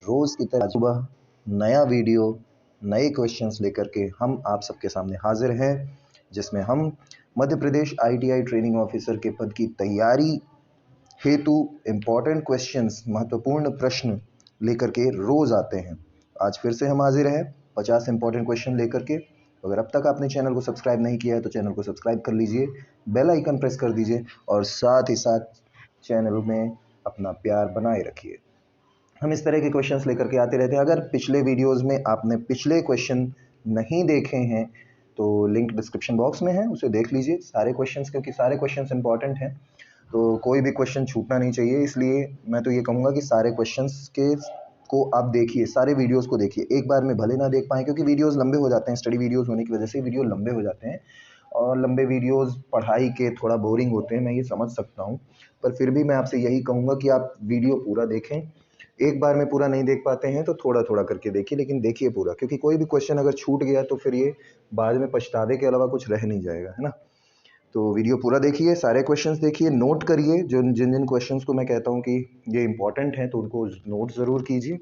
रोज़ की तरह सुबह नया वीडियो, नए क्वेश्चंस लेकर के हम आप सबके सामने हाजिर हैं, जिसमें हम Madhya Pradesh ITI training officer के पद की तैयारी हेतु इम्पॉर्टेंट क्वेश्चंस, महत्वपूर्ण प्रश्न लेकर के रोज़ आते हैं। आज फिर से हम हाजिर हैं 50 इम्पॉर्टेंट क्वेश्चन लेकर के। अगर अब तक आपने चैनल को सब्सक्राइब नहीं किया है तो चैनल को सब्सक्राइब कर लीजिए, बेल आइकन प्रेस कर दीजिए और साथ ही साथ चैनल में अपना प्यार बनाए रखिए। हम इस तरह के क्वेश्चंस लेकर के आते रहते हैं। अगर पिछले वीडियोस में आपने पिछले क्वेश्चन नहीं देखे हैं तो लिंक डिस्क्रिप्शन बॉक्स में है, उसे देख लीजिए सारे क्वेश्चंस, क्योंकि सारे क्वेश्चंस इंपॉर्टेंट हैं, तो कोई भी क्वेश्चन छूटना नहीं चाहिए। इसलिए मैं तो ये कहूँगा कि सारे क्वेश्चंस को आप देखिए, सारे वीडियोस को देखिए। एक बार में भले ना देख पाएँ क्योंकि वीडियोस लंबे हो जाते हैं, स्टडी वीडियोस होने की वजह से वीडियो लंबे हो जाते हैं और लंबे वीडियोस पढ़ाई के थोड़ा बोरिंग होते हैं, मैं ये समझ सकता हूँ। पर फिर भी मैं आपसे यही कहूँगा कि आप वीडियो पूरा देखें। एक बार में पूरा नहीं देख पाते हैं तो थोड़ा थोड़ा करके देखिए, लेकिन देखिए पूरा, क्योंकि कोई भी क्वेश्चन अगर छूट गया तो फिर ये बाद में पछतावे के अलावा कुछ रह नहीं जाएगा, है ना। तो वीडियो पूरा देखिए, सारे क्वेश्चंस देखिए, नोट करिए जो जिन जिन क्वेश्चंस को मैं कहता हूँ कि ये इंपॉर्टेंट हैं तो उनको नोट ज़रूर कीजिए।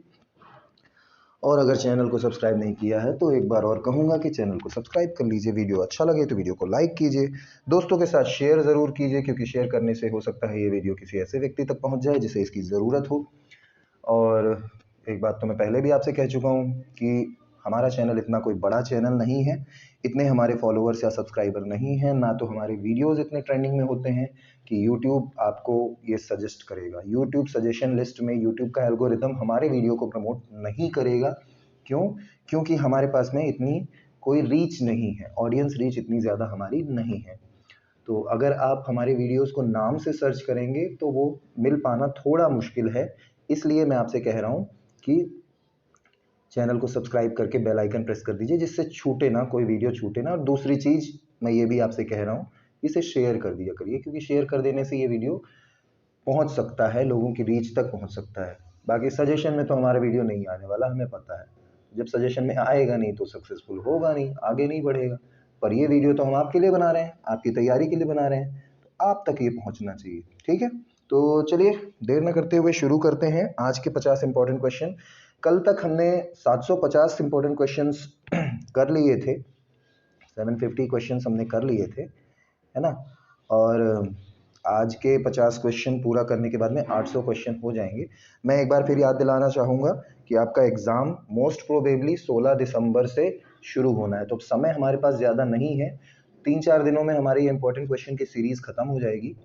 और अगर चैनल को सब्सक्राइब नहीं किया है तो एक बार और कहूँगा कि चैनल को सब्सक्राइब कर लीजिए। वीडियो अच्छा लगे तो वीडियो को लाइक कीजिए, दोस्तों के साथ शेयर ज़रूर कीजिए, क्योंकि शेयर करने से हो सकता है ये वीडियो किसी ऐसे व्यक्ति तक पहुँच जाए जिसे इसकी ज़रूरत हो। और एक बात तो मैं पहले भी आपसे कह चुका हूँ कि हमारा चैनल इतना कोई बड़ा चैनल नहीं है, इतने हमारे फॉलोअर्स या सब्सक्राइबर नहीं हैं, ना तो हमारे वीडियोस इतने ट्रेंडिंग में होते हैं कि यूट्यूब आपको ये सजेस्ट करेगा। यूट्यूब सजेशन लिस्ट में यूट्यूब का एल्गोरिदम हमारे वीडियो को प्रमोट नहीं करेगा। क्यों? क्योंकि हमारे पास में इतनी कोई रीच नहीं है, ऑडियंस रीच इतनी ज़्यादा हमारी नहीं है। तो अगर आप हमारे वीडियोस को नाम से सर्च करेंगे तो वो मिल पाना थोड़ा मुश्किल है। इसलिए मैं आपसे कह रहा हूँ कि चैनल को सब्सक्राइब करके बेल आइकन प्रेस कर दीजिए, जिससे छूटे ना, कोई वीडियो छूटे ना। और दूसरी चीज़ मैं ये भी आपसे कह रहा हूँ, इसे शेयर कर दिया करिए, क्योंकि शेयर कर देने से ये वीडियो पहुँच सकता है, लोगों की रीच तक पहुँच सकता है। बाकी सजेशन में तो हमारा वीडियो नहीं आने वाला, हमें पता है। जब सजेशन में आएगा नहीं तो सक्सेसफुल होगा नहीं, आगे नहीं बढ़ेगा। पर ये वीडियो तो हम आपके लिए बना रहे हैं, आपकी तैयारी के लिए बना रहे हैं, तो आप तक ये पहुँचना चाहिए, ठीक है। तो चलिए देर न करते हुए शुरू करते हैं आज के 50 इंपॉर्टेंट क्वेश्चन। कल तक हमने 750 इंपॉर्टेंट क्वेश्चंस कर लिए थे, 750 क्वेश्चंस हमने कर लिए थे, है ना। और आज के 50 क्वेश्चन पूरा करने के बाद में 800 क्वेश्चन हो जाएंगे। मैं एक बार फिर याद दिलाना चाहूँगा कि आपका एग्ज़ाम मोस्ट प्रोबेबली 16 दिसंबर से शुरू होना है, तो समय हमारे पास ज़्यादा नहीं है। 3-4 दिनों में हमारी इंपॉर्टेंट क्वेश्चन की सीरीज़ ख़त्म हो जाएगी।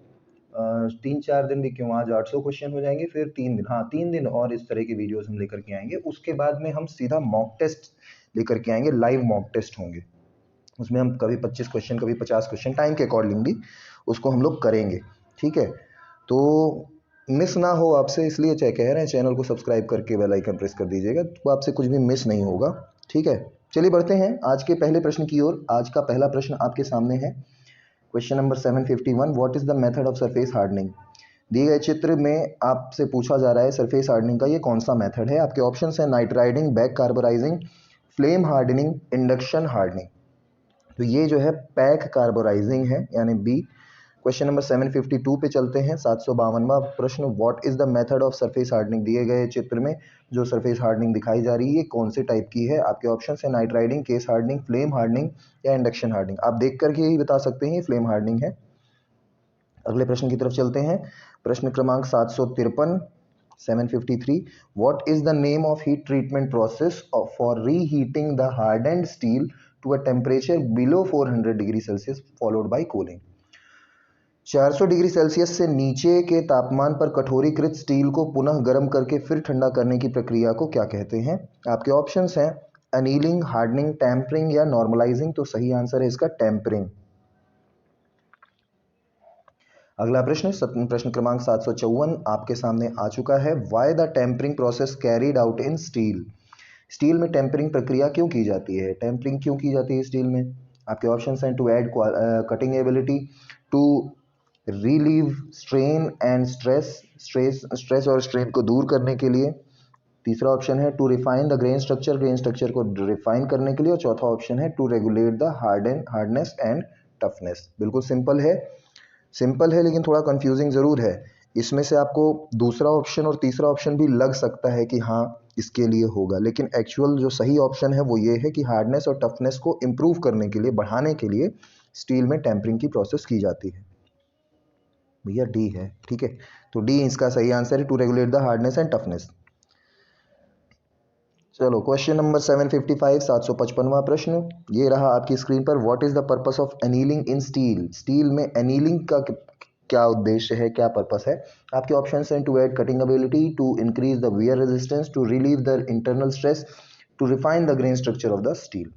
3-4 दिन भी क्यों, आज 800 क्वेश्चन हो जाएंगे, फिर 3 दिन, हाँ 3 दिन और इस तरह की वीडियोस हम लेकर के आएंगे। उसके बाद में हम सीधा मॉक टेस्ट लेकर के आएंगे, लाइव मॉक टेस्ट होंगे। उसमें हम कभी 25 क्वेश्चन, कभी 50 क्वेश्चन, टाइम के अकॉर्डिंगली उसको हम लोग करेंगे, ठीक है। तो मिस ना हो आपसे, इसलिए चाहे कह रहे हैं चैनल को सब्सक्राइब करके बेल आइकन प्रेस कर दीजिएगा, तो आपसे कुछ भी मिस नहीं होगा, ठीक है। चलिए बढ़ते हैं आज के पहले प्रश्न की ओर। आज का पहला प्रश्न आपके सामने है, question number 751, what is the method of surface hardening. दिए गए चित्र में आपसे पूछा जा रहा है सरफेस हार्डनिंग का ये कौन सा मेथड है। आपके ऑप्शंस हैं nitriding, pack carburizing, flame hardening, induction hardening. तो ये जो है पैक कार्बोराइजिंग है, यानी बी। क्वेश्चन नंबर 752 पे चलते हैं, 752वां प्रश्न, what is the method of surface hardening. दिए गए चित्र में जो सरफेस हार्डनिंग दिखाई जा रही है कौन से टाइप की है। आपके ऑप्शन है nitriding, case hardening, flame hardening या इंडक्शन हार्डनिंग। आप देख करके ही बता सकते हैं फ्लेम हार्डनिंग है। अगले प्रश्न की तरफ चलते हैं, प्रश्न क्रमांक 753, 753, what is the name of heat treatment process for reheating the hardened steel to a temperature below 400 degree Celsius followed by cooling. 400 degree Celsius से नीचे के तापमान पर कठोरीकृत स्टील को पुनः गर्म करके फिर ठंडा करने की प्रक्रिया को क्या कहते हैं। आपके ऑप्शंस हैं अनीलिंग, हार्डनिंग, टेम्परिंग या नॉर्मलाइजिंग। तो सही आंसर है इसका टेम्परिंग। अगला प्रश्न, प्रश्न क्रमांक 754 आपके सामने आ चुका है, why the tempering process carried out in steel. Steel में टेम्परिंग प्रक्रिया क्यों की जाती है, टेम्परिंग क्यों की जाती है स्टील में। आपके ऑप्शंस हैं to add cutting ability, to relieve strain and stress और स्ट्रेन को दूर करने के लिए। तीसरा ऑप्शन है to refine the grain structure को रिफाइन करने के लिए। और चौथा ऑप्शन है to regulate the hardness and toughness. बिल्कुल सिंपल है लेकिन थोड़ा कंफ्यूजिंग ज़रूर है। इसमें से आपको दूसरा ऑप्शन और तीसरा ऑप्शन भी लग सकता है कि हाँ इसके लिए होगा, लेकिन एक्चुअल जो सही ऑप्शन है वो ये है कि हार्डनेस और टफनेस को इम्प्रूव करने के लिए, बढ़ाने के लिए स्टील में टेम्परिंग की प्रोसेस की जाती है। भैया डी है, ठीक है, तो डी इसका सही आंसर है, to regulate the hardness and toughness. चलो क्वेश्चन नंबर 755, 755वां प्रश्न ये रहा आपकी स्क्रीन पर। What is the purpose of annealing in steel? Steel में एनीलिंग का क्या उद्देश्य है, क्या पर्पस है? आपके ऑप्शन हैं to add cutting ability, to increase the wear resistance, to relieve the internal stress, to refine the grain structure of the steel.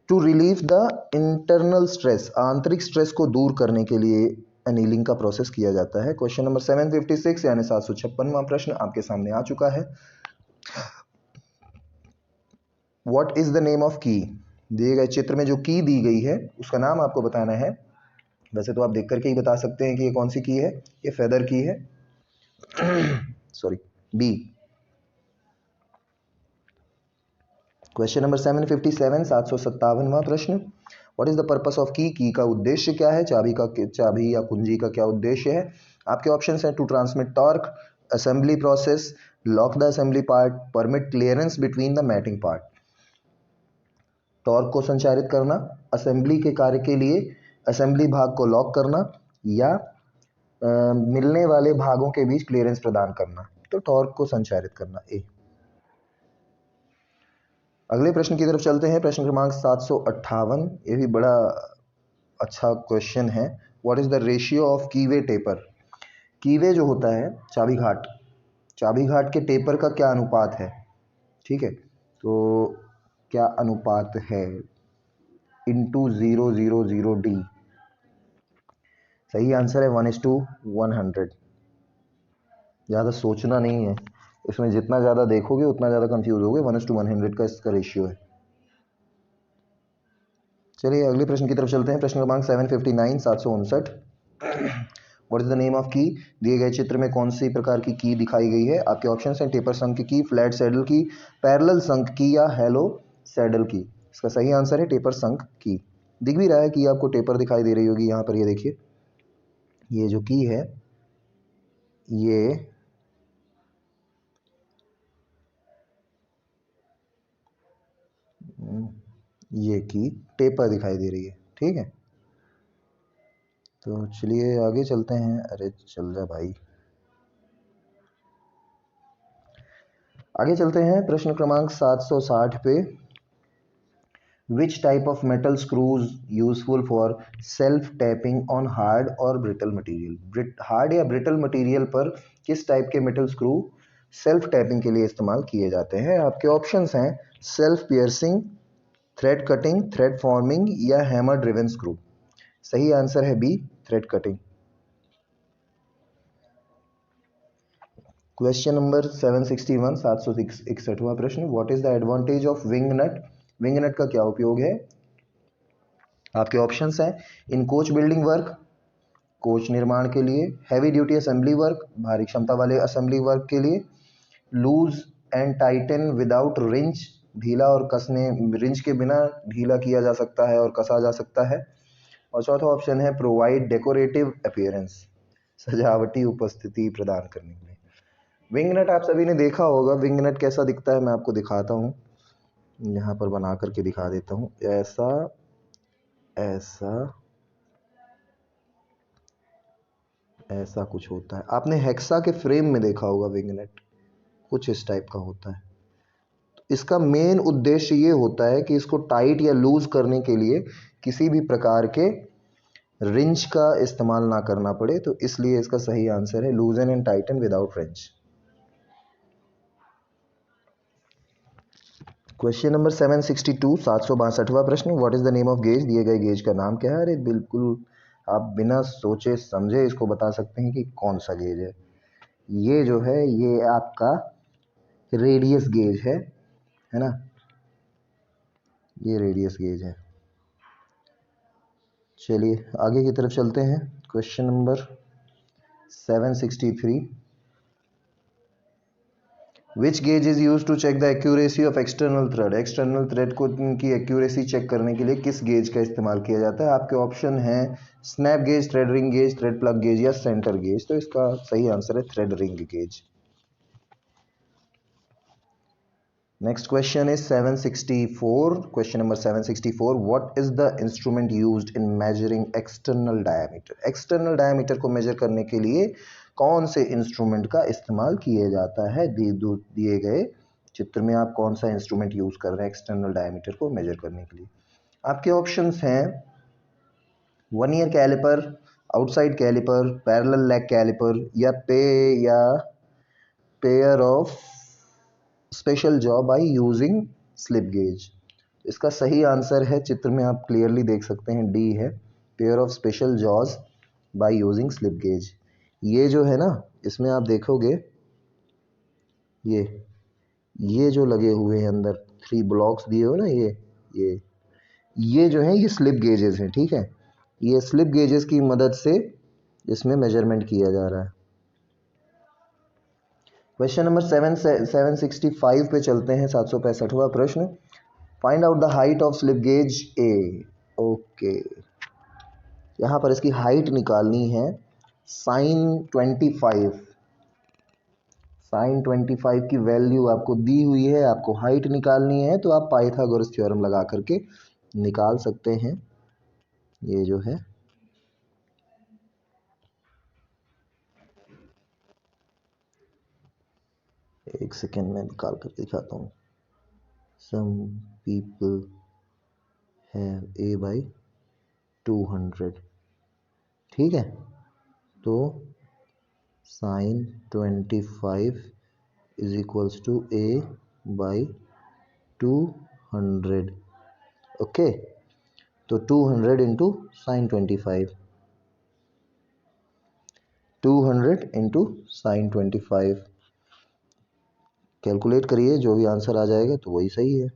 To relieve the internal stress, आंतरिक स्ट्रेस को दूर करने के लिए एनीलिंग का प्रोसेस किया जाता है। क्वेश्चन नंबर 756 यानी 756वां प्रश्न आपके सामने आ चुका है। What is the name of key? दिए गए चित्र में जो की दी गई है उसका नाम आपको बताना है। वैसे तो आप देख करके ही बता सकते हैं कि ये कौन सी की है, ये फेदर की है। Sorry, B. क्वेश्चन नंबर 757, 757वां प्रश्न। What is the purpose of key? Key का उद्देश्य क्या है? चाबी या कुंजी का क्या उद्देश्य है? आपके ऑप्शन हैं to transmit torque, assembly process, lock the assembly part, permit clearance between the mating part. Torque को संचारित करना, असेंबली के कार्य के लिए असेंबली भाग को लॉक करना, या मिलने वाले भागों के बीच क्लियरेंस प्रदान करना। तो टॉर्क को संचारित करना, ए। अगले प्रश्न की तरफ चलते हैं। प्रश्न क्रमांक 758, ये भी बड़ा अच्छा क्वेश्चन है। What is the ratio of keyway taper? Keyway जो होता है चाबी घाट, चाबी घाट के टेपर का क्या अनुपात है? ठीक है, तो क्या अनुपात है? Into 000D। सही आंसर है 1:100। ज़्यादा सोचना नहीं है इसमें, जितना ज़्यादा देखोगे उतना ज़्यादा कंफ्यूज होगे। 1:100 का इसका रेशियो है। चलिए अगले प्रश्न की तरफ चलते हैं। प्रश्न क्रमांक 759, 759। What is the name of key? दिए गए चित्र में कौन सी प्रकार की की दिखाई गई है? आपके ऑप्शन हैं टेपर संक की, फ्लैट सैडल की, पैरेलल संक की, या हेलो सैडल की। इसका सही आंसर है टेपर संक की। दिख भी रहा है कि आपको टेपर दिखाई दे रही होगी यहाँ पर, ये देखिए, ये जो की है ये की टेपर दिखाई दे रही है, ठीक है। तो चलिए आगे चलते हैं। अरे चल जा भाई, आगे चलते हैं। प्रश्न क्रमांक 760 पे। Which type of metal screws useful for self tapping on hard और ब्रिटल मटेरियल? हार्ड या ब्रिटल मटेरियल पर किस टाइप के मेटल स्क्रू सेल्फ टैपिंग के लिए इस्तेमाल किए जाते हैं? आपके ऑप्शंस हैं self piercing, thread cutting, thread forming, या हैमर ड्रिवन स्क्रू। सही आंसर है B, thread cutting. Question number 761, 761वां प्रश्न। What is the advantage of wing nut? Wing nut का क्या उपयोग है? आपके ऑप्शंस हैं in coach building work, coach निर्माण के लिए, हैवी ड्यूटी असेंबली वर्क, भारी क्षमता वाले असेंबली वर्क के लिए, loose and tighten without wrench, ढीला और कसने, रिंच के बिना ढीला किया जा सकता है और कसा जा सकता है, और चौथा ऑप्शन है प्रोवाइड डेकोरेटिव अपीयरेंस, सजावटी उपस्थिति प्रदान करने के लिए। विंग नट आप सभी ने देखा होगा। विंग नट कैसा दिखता है मैं आपको दिखाता हूँ, यहाँ पर बना करके दिखा देता हूँ। ऐसा ऐसा ऐसा कुछ होता है। आपने हेक्सा के फ्रेम में देखा होगा विंग नट, कुछ इस टाइप का होता है। इसका मेन उद्देश्य ये होता है कि इसको टाइट या लूज करने के लिए किसी भी प्रकार के रिंच का इस्तेमाल ना करना पड़े, तो इसलिए इसका सही आंसर है लूजन and tighten without wrench. Question number 762, 762वां प्रश्न। What is the name of gauge? दिए गए गेज का नाम क्या है? अरे बिल्कुल आप बिना सोचे समझे इसको बता सकते हैं कि कौन सा गेज है। ये जो है ये आपका रेडियस गेज है ना, ये रेडियस गेज है। चलिए आगे की तरफ चलते हैं। Question number 763। Which gauge is use to check the accuracy of external thread? External thread को की एक्यूरेसी चेक करने के लिए किस गेज का इस्तेमाल किया जाता है? आपके ऑप्शन हैं snap gauge, thread ring gauge, thread plug gauge, या सेंटर गेज। तो इसका सही आंसर है thread ring gauge. Next question is 764. Question number 764. What is the instrument used in measuring external diameter? External diameter को measure करने के लिए कौन से इंस्ट्रूमेंट का इस्तेमाल किया जाता है? दिए गए चित्र में आप कौन सा इंस्ट्रूमेंट यूज कर रहे हैं एक्सटर्नल डायमीटर को मेजर करने के लिए? आपके ऑप्शंस हैं 1 ear caliper, outside caliper, parallel leg caliper या pair of special jaw by using slip gauge. इसका सही आंसर है, चित्र में आप क्लियरली देख सकते हैं, डी है, pair of special jaws bye using slip gauge. ये जो है ना, इसमें आप देखोगे ये जो लगे हुए हैं अंदर 3 ब्लॉक्स दिए हो ना, ये जो है ये स्लिप गेजेस हैं, ठीक है। ये स्लिप गेजेस की मदद से इसमें मेजरमेंट किया जा रहा है। क्वेश्चन नंबर 765 पे चलते हैं, 765वां प्रश्न। Find out the height of slip gauge A. Okay, यहाँ पर इसकी हाइट निकालनी है sin 25। sin 25 की वैल्यू आपको दी हुई है, आपको हाइट निकालनी है, तो आप पाइथागोरस थ्योरम लगा करके निकाल सकते हैं। ये जो है एक सेकेंड में निकाल कर दिखाता हूँ। Some people have a by 200, ठीक है। तो sin 25 is equals to a by 200। Okay, तो 200 into sine 25, 200 into sine 25 calculate करिए, जो भी आंसर आ जाएगा तो वही सही है।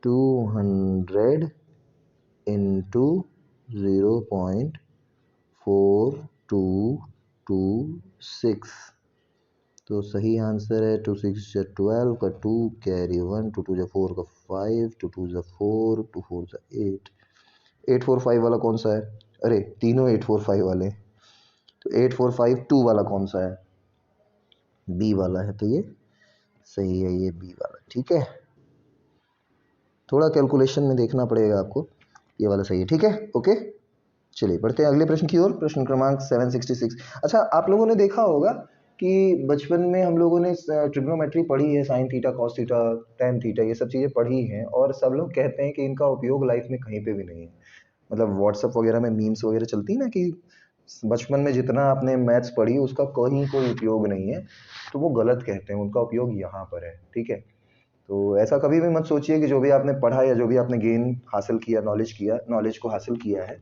200 इंटू 0.4226, तो सही आंसर है 2 6 जा 12 का 2 कैरी 1, 2 2 जा 4 का 5, 2 2 जा 4, 2 4 जा 8। 845 वाला कौन सा है? अरे तीनों 845 वाले, तो 8452 वाला कौन सा है? बी वाला है, तो ये सही है, ये बी वाला, ठीक है। थोड़ा कैलकुलेशन में देखना पड़ेगा आपको, ये वाला सही है, ठीक है। ओके, चलिए बढ़ते हैं अगले प्रश्न की ओर। प्रश्न क्रमांक 766। अच्छा, आप लोगों ने देखा होगा कि बचपन में हम लोगों ने ट्रिग्नोमेट्री पढ़ी है, sine theta, cos theta, tan theta, ये सब चीज़ें पढ़ी हैं, और सब लोग कहते हैं कि इनका उपयोग लाइफ में कहीं पे भी नहीं है। मतलब व्हाट्सएप वगैरह में मीम्स वगैरह चलती है ना कि बचपन में जितना आपने मैथ्स पढ़ी उसका कहीं कोई उपयोग नहीं है, तो वो गलत कहते हैं, उनका उपयोग यहाँ पर है, ठीक है। तो ऐसा कभी भी मत सोचिए कि जो भी आपने पढ़ा या जो भी आपने गेन हासिल किया, नॉलेज को हासिल किया है,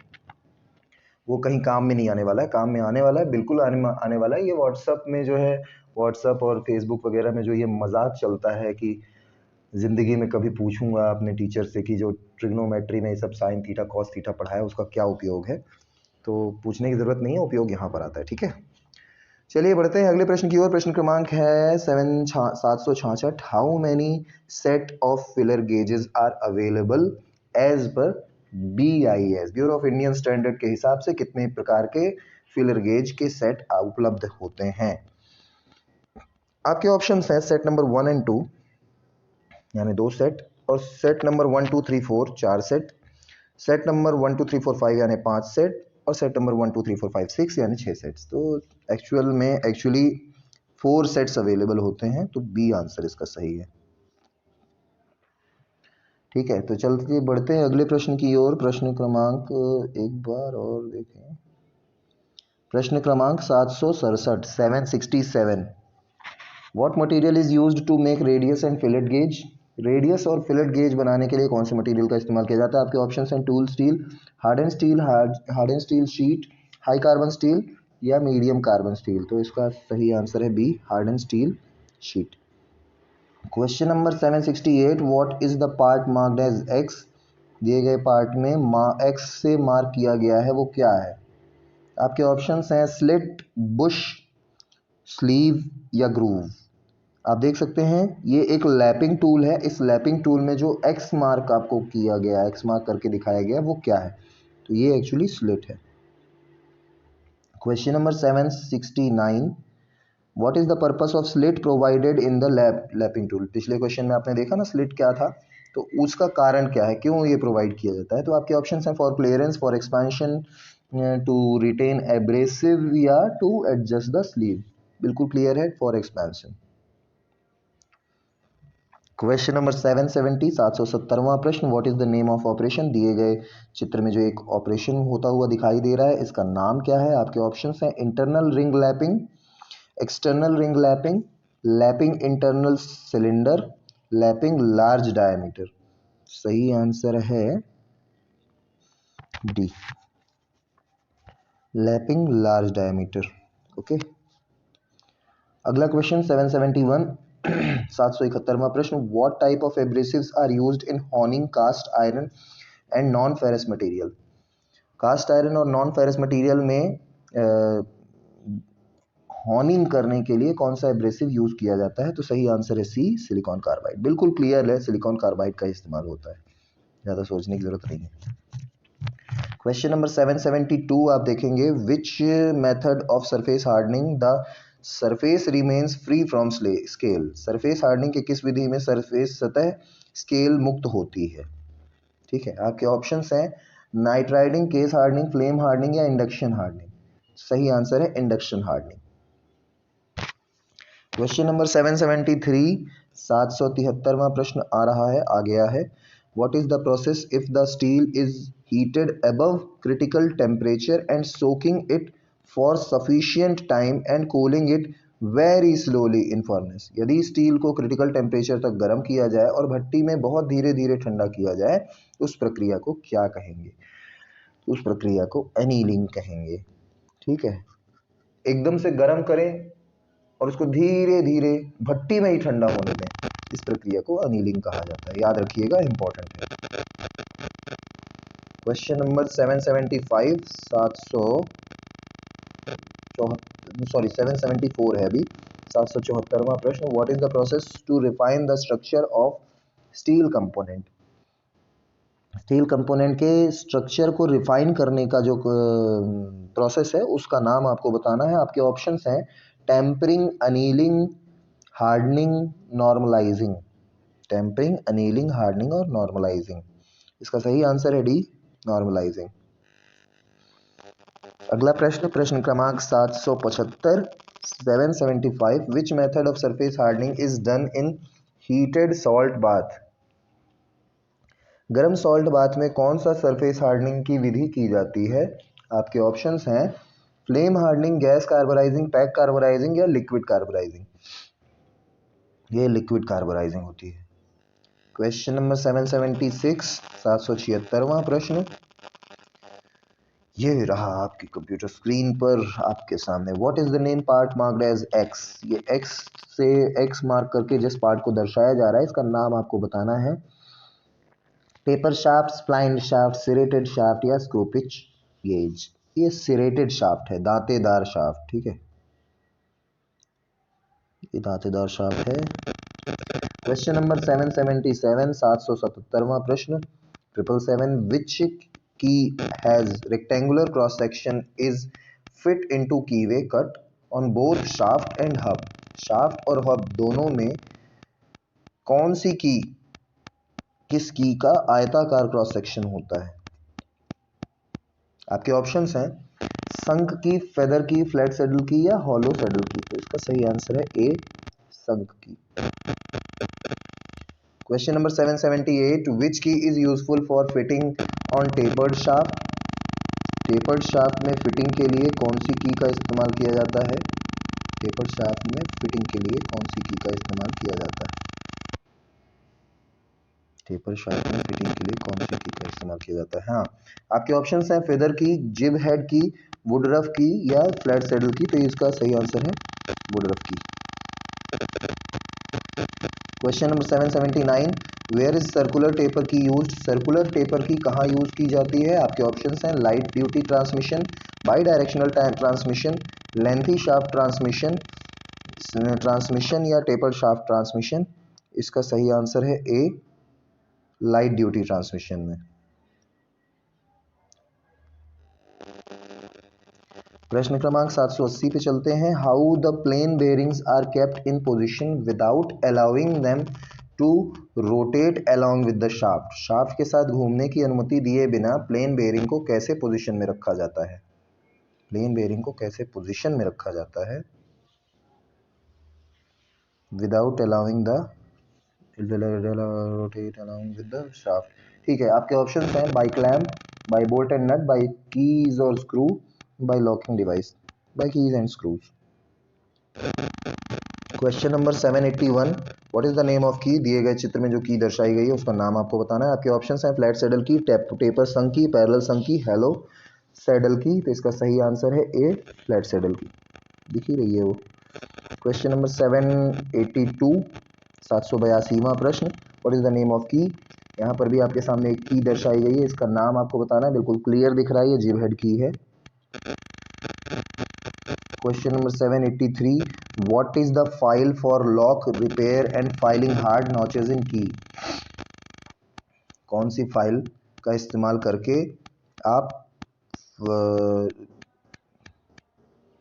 वो कहीं काम में नहीं आने वाला है। काम में आने वाला है, बिल्कुल आने वाला है। ये व्हाट्सएप में जो है, व्हाट्सएप और फेसबुक वगैरह में जो ये मजाक चलता है कि ज़िंदगी में कभी पूछूंगा अपने टीचर से कि जो ट्रिग्नोमेट्री में ये सब साइन थीटा कॉस थीटा पढ़ाया उसका क्या उपयोग है, तो पूछने की ज़रूरत नहीं है, उपयोग यहाँ पर आता है, ठीक है। चलिए बढ़ते हैं अगले प्रश्न की ओर। प्रश्न क्रमांक है 766। How many set of filler gauges are available as per BIS, bureau of Indian standard के हिसाब से कितने प्रकार के फिलर गेज के सेट उपलब्ध होते हैं? आपके ऑप्शंस हैं सेट नंबर 1 एंड 2 यानी 2 सेट, और set number 1 2 3 4 4 set, set number 1 2 3 4 5 यानी 5 सेट, और सेट नंबर 1 2 3 4 5 6 यानी 6 सेट्स। तो एक्चुअली 4 सेट्स अवेलेबल होते हैं, तो बी आंसर इसका सही है, ठीक है। तो चलते बढ़ते हैं अगले प्रश्न की ओर। प्रश्न क्रमांक एक बार और देखें, प्रश्न क्रमांक 767 767। What material is used to make radius and fillet gauge? Radius और फिलेट गेज बनाने के लिए कौन से मटेरियल का इस्तेमाल किया जाता है? आपके ऑप्शन हैं tool steel, hard and steel sheet, high carbon steel या मीडियम कार्बन स्टील। तो इसका सही आंसर है B, hard and steel sheet. Question number 768। What is the part marked as X? दिए गए पार्ट में एक्स से मार्क किया गया है, वो क्या है? आपके ऑप्शंस हैं स्लिट, बुश, स्लीव या ग्रूव। आप देख सकते हैं ये एक लैपिंग टूल है। इस लैपिंग टूल में जो एक्स मार्क आपको किया गया, एक्स मार्क करके दिखाया गया, वो क्या है? तो ये एक्चुअली स्लिट है। Question number 769। What is the purpose of slit provided in the lapping tool. पिछले क्वेश्चन में आपने देखा ना स्लिट क्या था, तो उसका कारण क्या है, क्यों ये प्रोवाइड किया जाता है। तो आपके ऑप्शन हैं for clearance, for expansion, to retain abrasive या टू एडजस्ट द स्लीव। बिल्कुल क्लियर है, फॉर एक्सपेंशन। क्वेश्चन नंबर 770, 770वां प्रश्न, what is the name of operation. दिए गए चित्र में जो एक ऑपरेशन होता हुआ दिखाई दे रहा है, इसका नाम क्या है। आपके ऑप्शंस हैं internal ring lapping, external ring lapping, lapping internal cylinder, lapping large diameter. सही आंसर है D, lapping large diameter. Okay, अगला क्वेश्चन 771, 771वां प्रश्न, what type of abrasives are used in honing cast iron and non ferrous material. Cast iron और non ferrous material में honing करने के लिए कौन सा एब्रेसिव यूज किया जाता है। तो सही आंसर है सी, सिलिकॉन कार्बाइड। बिल्कुल क्लियर है, सिलिकॉन कार्बाइड का इस्तेमाल होता है, ज़्यादा सोचने की जरूरत नहीं है। क्वेश्चन नंबर 772 आप देखेंगे, which method of surface hardening the surface remains free from scale. Surface hardening के किस विधि में सरफेस सतह स्केल मुक्त होती है। ठीक है, आपके ऑप्शंस हैं nitriding, case hardening, flame hardening या इंडक्शन हार्डनिंग। सही आंसर है इंडक्शन हार्डनिंग। क्वेश्चन नंबर 773, 773वां प्रश्न आ रहा है, आ गया है, what is the process if the steel is heated above critical temperature and soaking it for sufficient time and cooling it very slowly in furnace। यदि steel को critical temperature तक गर्म किया जाए और भट्टी में बहुत धीरे धीरे ठंडा किया जाए, उस प्रक्रिया को क्या कहेंगे। उस प्रक्रिया को एनीलिंग कहेंगे। ठीक है, एकदम से गर्म करें और उसको धीरे धीरे भट्टी में ही ठंडा होने दें, इस प्रक्रिया को अनीलिंग कहा जाता है। याद रखिएगा, इंपॉर्टेंट है। क्वेश्चन नंबर 775, 774 है अभी, 774वां प्रश्न, what is the process to refine the structure of steel component. Steel component के स्ट्रक्चर को रिफाइन करने का जो प्रोसेस है, उसका नाम आपको बताना है। आपके ऑप्शंस हैं tempering, annealing, hardening, normalizing. Tempering, annealing, hardening और नॉर्मलाइजिंग। इसका सही आंसर है डी, नॉर्मलाइजिंग। अगला प्रश्न, प्रश्न क्रमांक 775, 775, which method of surface hardening is done in heated salt bath. गर्म सॉल्ट बाथ में कौन सा सरफेस हार्डनिंग की विधि की जाती है। आपके ऑप्शंस हैं flame hardening, gas carburizing, pack carburizing या लिक्विड कार्बोराइजिंग। ये लिक्विड कार्बोराइजिंग होती है। क्वेश्चन नंबर 776, 776वां प्रश्न, ये रहा आपकी कंप्यूटर स्क्रीन पर आपके सामने, what is the name part marked as X. ये एक्स से एक्स मार्क करके जिस पार्ट को दर्शाया जा रहा है, इसका नाम आपको बताना है। Paper shaft, spline shaft, serrated shaft या स्क्रू पिच गेज। ये सिरेटेड शाफ्ट है, दांतेदार शाफ्ट। ठीक है, ये दांतेदार शाफ्ट है। क्वेश्चन नंबर 777, 777वां प्रश्न, 777, which key has rectangular cross section is fit into keyway cut on both shaft and hub. Shaft और हब दोनों में कौन सी की, किस की का आयताकार क्रॉस सेक्शन होता है। आपके ऑप्शंस हैं संक की, फेदर की, फ्लैट सैडल की या हॉलो सैडल की। तो इसका सही आंसर है ए, संक की। क्वेश्चन नंबर 778, विच की is useful for fitting on tapered shaft. Tapered shaft में फिटिंग के लिए कौन सी की का इस्तेमाल किया जाता है। टेपर्ड शाफ्ट में फिटिंग के लिए कौन सी की का इस्तेमाल किया जाता है। टेपर शाफ्ट में फिटिंग के लिए कौन सी की का इस्तेमाल किया जाता है। हाँ, आपके ऑप्शंस हैं फेदर की, जिब हेड की, वुडरफ की या फ्लैट सैडल की। तो इसका सही आंसर है Woodruff key. Question number 779, where is circular taper key used. Circular taper key कहाँ यूज की जाती है। आपके ऑप्शंस हैं light duty transmission, bi directional transmission, lengthy shaft transmission या टेपर शाफ्ट ट्रांसमिशन। इसका सही आंसर है ए, लाइट ड्यूटी ट्रांसमिशन में। प्रश्न क्रमांक 780 पे चलते हैं। How the plain bearings are kept in position without allowing them to rotate along with the shaft. Shaft के साथ घूमने की अनुमति दिए बिना प्लेन बेयरिंग को कैसे पोजीशन में रखा जाता है? प्लेन बेयरिंग को कैसे पोजीशन में रखा जाता है without allowing the rotate along with the shaft? ठीक है, आपके ऑप्शन हैं by clamp, by bolt and nut, by keys और screw, by locking device, by keys and screws. Question number 781, what is the name of key? दिए गए चित्र में जो की दर्शाई गई है उसका नाम आपको बताना है। आपके ऑप्शन हैं फ्लैट सैडल की, टेपर संग की, पैरेलल संग की, हेलो सैडल की। तो इसका सही आंसर है ए, फ्लैट सैडल की, दिख ही रही है वो। क्वेश्चन नंबर 782, 782वां प्रश्न, what is the name of की? यहाँ पर भी आपके सामने एक की दर्शाई गई है, इसका नाम आपको बताना है। बिल्कुल क्लियर दिख रहा है, ये जिब हेड की है। Question number 783, what is the file for lock repair and filing hard notches in key? कौन सी फाइल का इस्तेमाल करके आप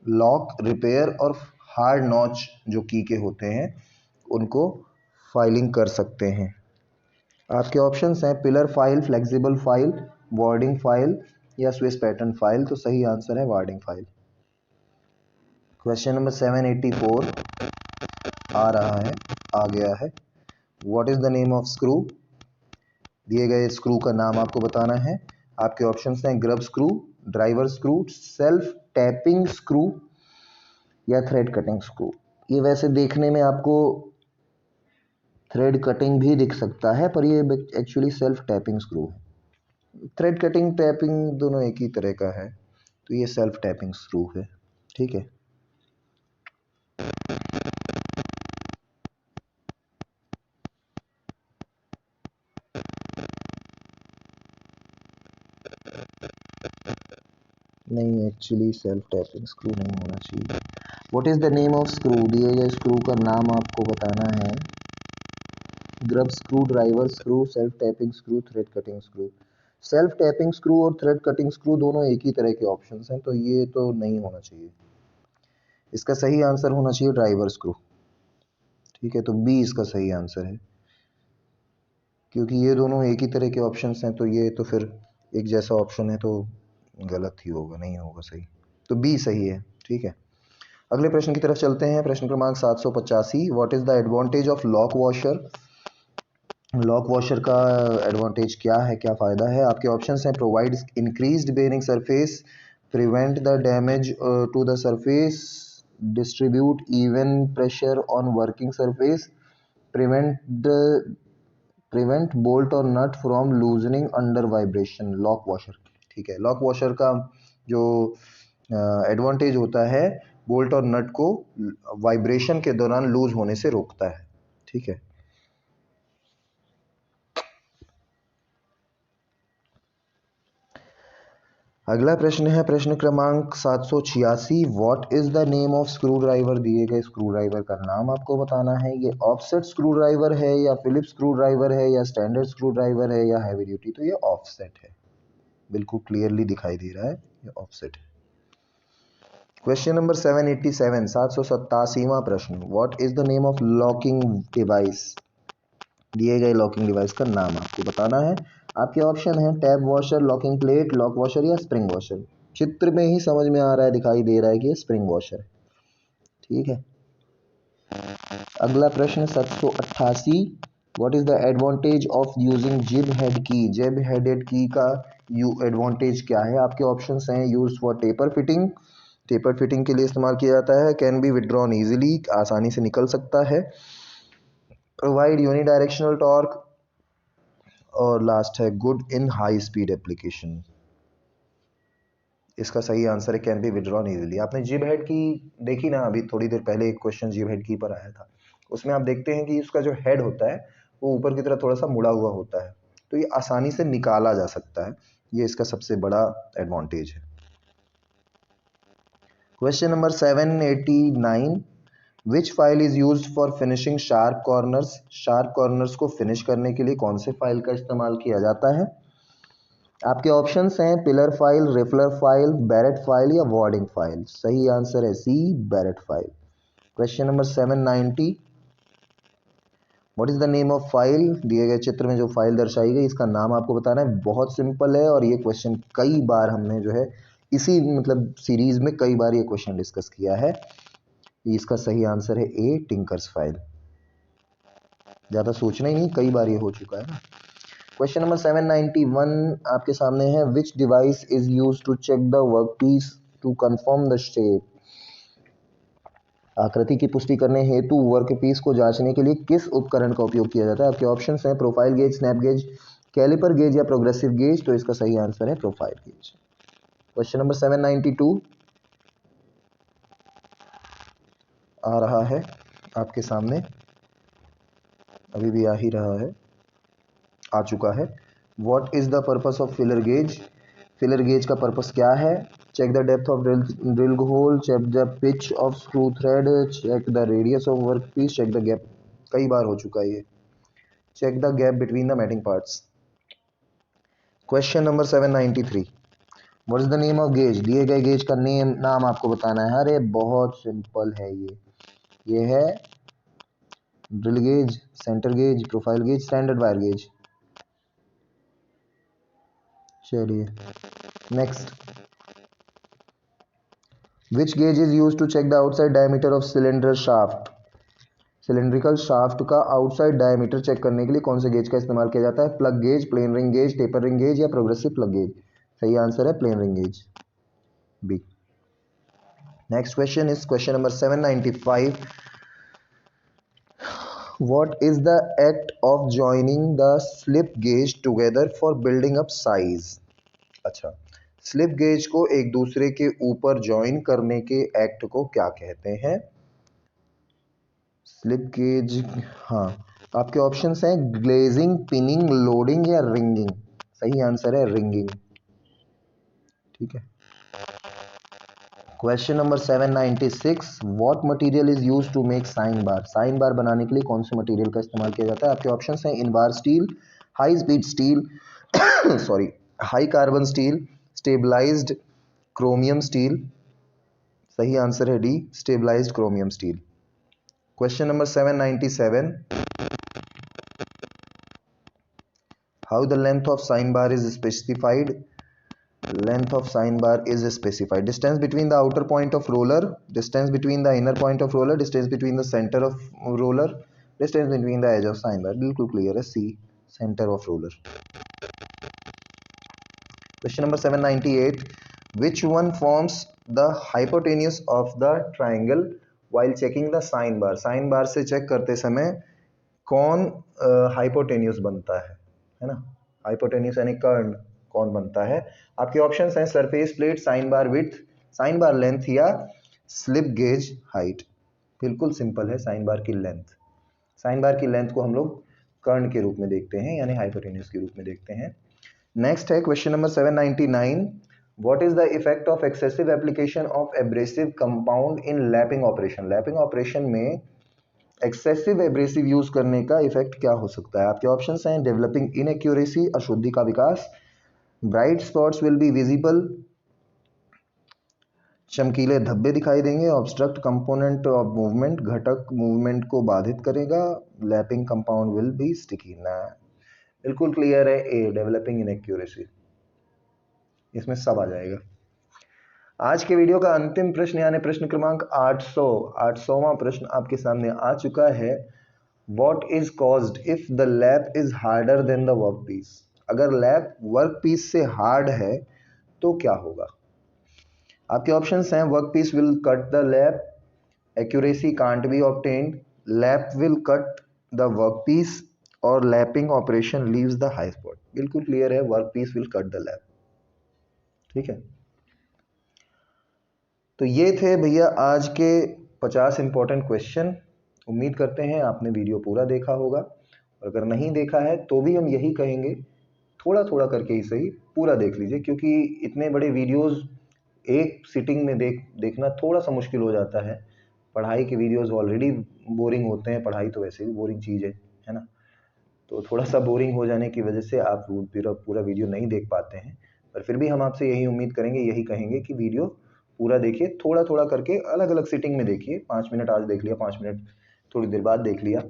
लॉक रिपेयर और हार्ड नॉच जो की के होते हैं उनको फाइलिंग कर सकते हैं? आपके ऑप्शंस हैं pillar file, flexible file, wording file या स्विस पैटर्न फाइल। तो सही आंसर है वार्डिंग फाइल। क्वेश्चन नंबर 784 आ रहा है, आ गया है। What is the name of screw? दिए गए स्क्रू का नाम आपको बताना है। आपके ऑप्शंस हैं grub screw, driver screw, self tapping screw या थ्रेड कटिंग स्क्रू। ये वैसे देखने में आपको थ्रेड कटिंग भी दिख सकता है, पर ये एक्चुअली सेल्फ टैपिंग स्क्रू है। थ्रेड कटिंग टैपिंग दोनों एक ही तरह का है, तो ये सेल्फ टैपिंग स्क्रू है। ठीक है, नहीं, एक्चुअली सेल्फ टैपिंग स्क्रू नहीं होना चाहिए। What is the name of screw? दिए गए स्क्रू का नाम आपको बताना है। Grub screw, driver screw, self tapping screw, thread cutting screw. Self tapping screw और थ्रेड कटिंग स्क्रू दोनों एक ही तरह के ऑप्शंस हैं, तो ये तो नहीं होना चाहिए। इसका सही आंसर होना चाहिए ड्राइवर स्क्रू। ठीक है, तो बी इसका सही आंसर है, क्योंकि ये दोनों एक ही तरह के ऑप्शंस हैं, तो ये तो फिर एक जैसा ऑप्शन है तो गलत ही होगा, नहीं होगा सही। तो बी सही है। ठीक है, अगले प्रश्न की तरफ चलते हैं। प्रश्न क्रमांक 785, what is the advantage of lock washer? Lock washer का एडवांटेज क्या है, क्या फ़ायदा है? आपके ऑप्शंस हैं provide increased bearing surface, prevent the damage to the surface, distribute even pressure on working surface, prevent bolt और nut from loosening under vibration. Lock washer, ठीक है, लॉक वॉशर का जो एडवांटेज होता है, बोल्ट और नट को वाइब्रेशन के दौरान लूज होने से रोकता है। ठीक है, अगला प्रश्न है प्रश्न क्रमांक 786, what is the name of screw driver? दिए गए स्क्रू ड्राइवर का नाम आपको बताना है। ये ऑफसेट स्क्रू ड्राइवर है या फिलिप्स स्क्रू ड्राइवर है या स्टैंडर्ड स्क्रू ड्राइवर है या हैवी ड्यूटी? तो ये ऑफसेट है, बिल्कुल क्लियरली दिखाई दे रहा है, ये ऑफसेट है। क्वेश्चन नंबर 787, 787वां प्रश्न, what is the name of locking device? दिए गए लॉकिंग डिवाइस का नाम आपको बताना है। आपके ऑप्शन है tab washer, locking plate, lock washer या स्प्रिंग वॉशर। चित्र में ही समझ में आ रहा है, दिखाई दे रहा है कि ये स्प्रिंग वॉशर है। ठीक है, अगला प्रश्न 788, what is the advantage of using जिब हेड की? जिब हेडेड की का एडवांटेज क्या है? आपके ऑप्शंस हैं use for taper fitting, taper fitting के लिए इस्तेमाल किया जाता है। कैन बी विड्रॉन इजीली, आसानी से निकल सकता है। प्रोवाइड यूनिडायरेक्शनल टॉर्क, और लास्ट है good in high speed application. इसका सही आंसर है कैन बी विड्रॉन इजीली। आपने जिब हेड की देखी ना, अभी थोड़ी देर पहले एक क्वेश्चन जिब हेड की पर आया था, उसमें आप देखते हैं कि उसका जो हेड होता है वो ऊपर की तरफ थोड़ा सा मुड़ा हुआ होता है, तो ये आसानी से निकाला जा सकता है। ये इसका सबसे बड़ा एडवांटेज है। Question number 789, which file is used for finishing sharp corners? Sharp corners को फिनिश करने के लिए कौन से फाइल का इस्तेमाल किया जाता है? आपके ऑप्शंस हैं pillar file, riffler file, barrette file या वार्डिंग फाइल। सही आंसर है C, barrette file. Question number 790, what is the name of file. दिए गए चित्र में जो फाइल दर्शाई गई इसका नाम आपको बताना है। बहुत सिंपल है और ये क्वेश्चन कई बार हमने जो है इसी मतलब सीरीज में कई बार ये क्वेश्चन डिस्कस किया है। इसका सही आंसर है ए, टिंकर्स फाइल। ज़्यादा सोचना ही नहीं, कई बार ये हो चुका है ना। क्वेश्चन नंबर 791 आपके सामने है। Which device is use to check the work piece to confirm the shape. आकृति की पुष्टि करने हेतु वर्क पीस को जांचने के लिए किस उपकरण का उपयोग किया जाता है। आपके ऑप्शंस हैं profile gauge, snap gauge, caliper gauge या प्रोग्रेसिव गेज। तो इसका सही आंसर है प्रोफाइल गेज। क्वेश्चन नंबर 792 आ रहा है आपके सामने, अभी भी आ ही रहा है, आ चुका है। What is the purpose of feeler gauge. Feeler gauge का पर्पस क्या है। Check the depth of drill hole, check the pitch of screw thread, check the radius of work piece, check the gap. कई बार हो चुका है ये। Check the gap between the mating parts. Question number 793, what is the name of gauge. दिए गए gauge का नाम आपको बताना है। अरे बहुत सिंपल है ये है drill gauge, centre gauge, profile gauge, standard wire gauge. चलिए next, which gauge is use to check the outside diameter of cylinder shaft. Cylindrical shaft का आउटसाइड डायमीटर चेक करने के लिए कौन से गेज का इस्तेमाल किया जाता है। Plug gauge, plain ring gauge, taper ring gauge या प्रोग्रेसिव प्लग गेज। सही आंसर है plain ring gauge, B. Next question is question number 795, what is the act of joining the slip gauge together for building up size। अच्छा, slip gauge को एक दूसरे के ऊपर join करने के एक्ट को क्या कहते हैं। स्लिप गेज, हाँ, आपके ऑप्शंस हैं ग्लेजिंग, पिनिंग, लोडिंग या रिंगिंग। सही आंसर है रिंगिंग। ठीक है। Question number 796, what material is use to make sine bar. Sine bar बनाने के लिए कौन से मटेरियल का इस्तेमाल किया जाता है। आपके ऑप्शंस हैं invar steel, high speed steel, sorry, high carbon steel, stabilised chromium steel. सही आंसर है D, stabilised chromium steel. Question number 797, how the length of sine bar is specified. Length of sign bar is specified. Distance between the outer point of roller, distance between the inner point of roller, distance between the center of roller, distance between the edge of sign bar। बिल्कुल clear है सी, center of roller। Question number 798, which one forms the hypotenuse of the triangle while checking the sign bar। Sine bar से check करते समय कौन hypotenuse बनता है ना। Hypotenuse यानी कर्ण कौन बनता है। आपके ऑप्शंस हैं surface plate, sine bar width, sine bar length या स्लिप गेज हाइट। बिल्कुल सिंपल है, साइन बार की लेंथ। साइन बार की लेंथ को हम लोग कर्ण के रूप में देखते हैं यानी हाइपोटेन्यूस के रूप में देखते हैं। नेक्स्ट है question number 799, what is the effect of excessive application of abrasive compound in lapping operation. Lapping operation में एक्सेसिव एब्रेसिव यूज करने का इफेक्ट क्या हो सकता है। आपके ऑप्शंस हैं डेवलपिंग इनएक्यूरेसी, अशुद्धि का विकास, bright spots will be visible, चमकीले धब्बे दिखाई देंगे, ऑब्स्ट्रक्ट कंपोनेंट ऑफ मूवमेंट, घटक मूवमेंट को बाधित करेगा, lapping compound will be sticky. ना, बिल्कुल क्लियर है ए, डेवलपिंग इनएक्यूरेसी। इसमें सब आ जाएगा। आज के वीडियो का अंतिम प्रश्न यानी प्रश्न क्रमांक 800वां प्रश्न आपके सामने आ चुका है। What is caused if the lap is harder than the workpiece। अगर लैप वर्कपीस से हार्ड है तो क्या होगा। आपके ऑप्शंस हैं workpiece will cut the lap, accuracy can't be obtained, lap will cut the workpiece और lapping operation leaves the high spot. बिल्कुल क्लियर है, workpiece will cut the lap. ठीक है, तो ये थे भैया आज के 50 इंपॉर्टेंट क्वेश्चन। उम्मीद करते हैं आपने वीडियो पूरा देखा होगा, और अगर नहीं देखा है तो भी हम यही कहेंगे थोड़ा थोड़ा करके ही सही पूरा देख लीजिए, क्योंकि इतने बड़े वीडियोस एक सिटिंग में देखना थोड़ा सा मुश्किल हो जाता है। पढ़ाई के वीडियोस ऑलरेडी बोरिंग होते हैं, पढ़ाई तो वैसे भी बोरिंग चीज़ है ना। तो थोड़ा सा बोरिंग हो जाने की वजह से आप पूरा वीडियो नहीं देख पाते हैं, पर फिर भी हम आपसे यही उम्मीद करेंगे, यही कहेंगे कि वीडियो पूरा देखिए, थोड़ा थोड़ा करके अलग अलग सिटिंग में देखिए। 5 मिनट आज देख लिया, 5 मिनट थोड़ी देर बाद देख लिया,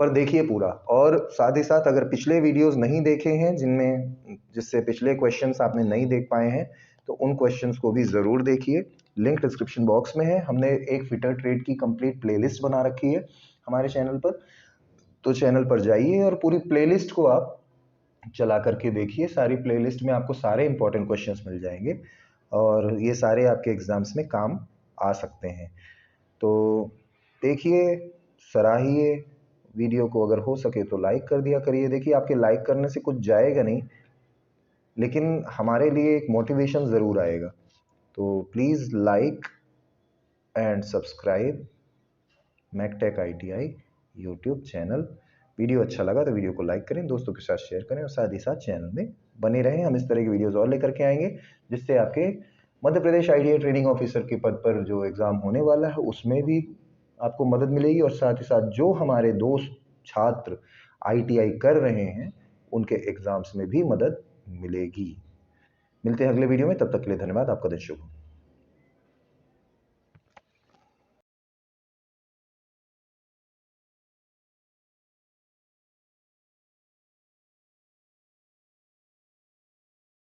पर देखिए पूरा। और साथ ही साथ अगर पिछले वीडियोस नहीं देखे हैं जिससे पिछले क्वेश्चंस आपने नहीं देख पाए हैं, तो उन क्वेश्चंस को भी ज़रूर देखिए। लिंक डिस्क्रिप्शन बॉक्स में है। हमने एक फिटर ट्रेड की कंप्लीट प्लेलिस्ट बना रखी है हमारे चैनल पर, तो चैनल पर जाइए और पूरी प्लेलिस्ट को आप चला करके देखिए। सारी प्लेलिस्ट में आपको सारे इंपॉर्टेंट क्वेश्चंस मिल जाएंगे और ये सारे आपके एग्जाम्स में काम आ सकते हैं। तो देखिए, सराहिए वीडियो को, अगर हो सके तो लाइक कर दिया करिए। देखिए, आपके लाइक करने से कुछ जाएगा नहीं, लेकिन हमारे लिए एक मोटिवेशन ज़रूर आएगा। तो please like and subscribe MechTech ITI YouTube channel. Video अच्छा लगा तो वीडियो को लाइक करें, दोस्तों के साथ शेयर करें और साथ ही साथ चैनल में बने रहें। हम इस तरह की वीडियोस और लेकर के आएंगे जिससे आपके Madhya Pradesh ITI training officer के पद पर जो एग्ज़ाम होने वाला है उसमें भी आपको मदद मिलेगी, और साथ ही साथ जो हमारे दोस्त छात्र ITI कर रहे हैं उनके एग्ज़ाम्स में भी मदद मिलेगी। मिलते हैं अगले वीडियो में, तब तक के लिए धन्यवाद। आपका दिन शुभ हो।